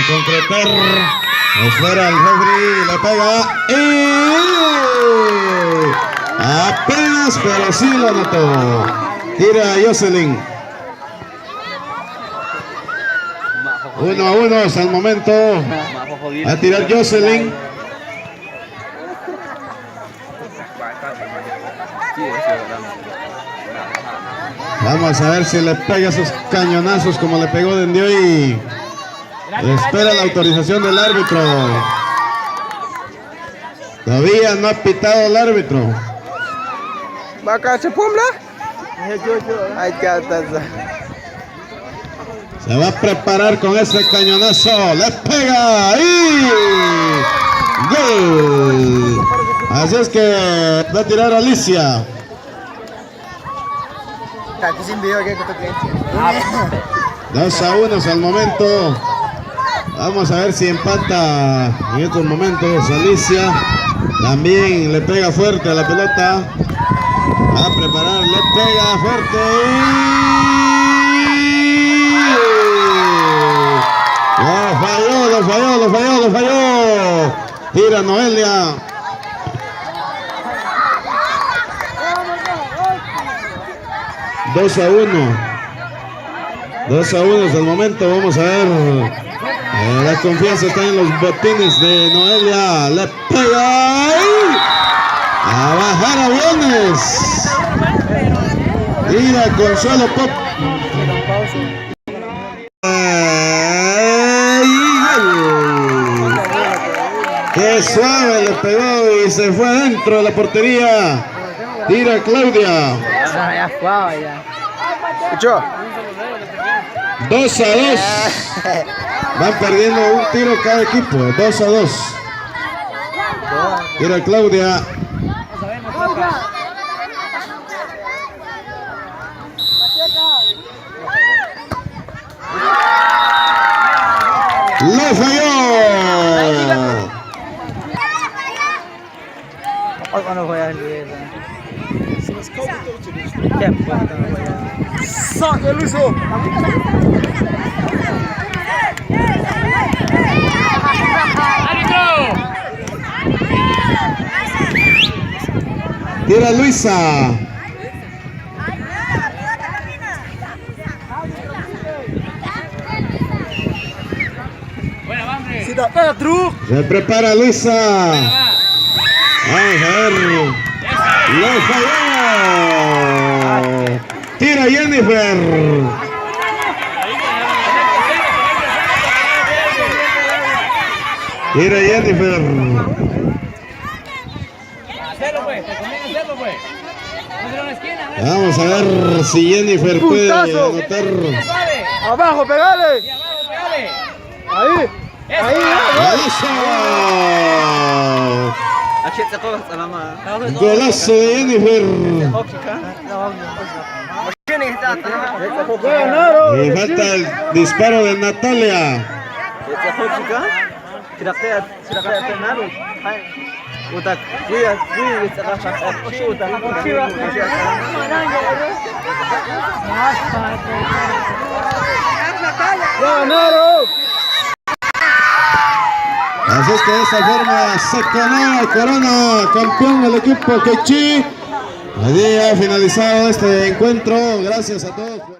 concretar. Espera el referee, le pega y apenas, pero sí lo anotó. Tira Jocelyn. 1-1 hasta el momento. A tirar Jocelyn. Vamos a ver si le pega esos cañonazos como le pegó de hoy. Espera la autorización del árbitro. Todavía no ha pitado el árbitro. Se va a preparar con ese cañonazo. Le pega y gol. Así es que va a tirar Alicia. 2-1 hasta el momento. Vamos a ver si empata en estos momentos Alicia. También le pega fuerte a la pelota. Va a preparar, le pega fuerte. Lo falló. Tira Noelia. Dos a uno hasta el momento. Vamos a ver. La confianza está en los botines de Noelia. Le pega. A bajar aviones. Tira Consuelo Pop. Qué suave le pegó y se fue adentro de la portería. Tira Claudia. 2-2. Van perdiendo un tiro cada equipo. 2-2. Tira Claudia. ¡Lo falló! Tira Luisa. Se prepara Luisa. Vamos a ver. Lo falló. Tira Jennifer. Tira Jennifer. Vamos a ver si Jennifer puede anotar. Abajo, pegale. Ahí. Golazo de Jennifer. Y falta el disparo de Natalia. Así es que de esa forma se corona campeón del equipo Quechí. Allí ha finalizado este encuentro. Gracias a todos.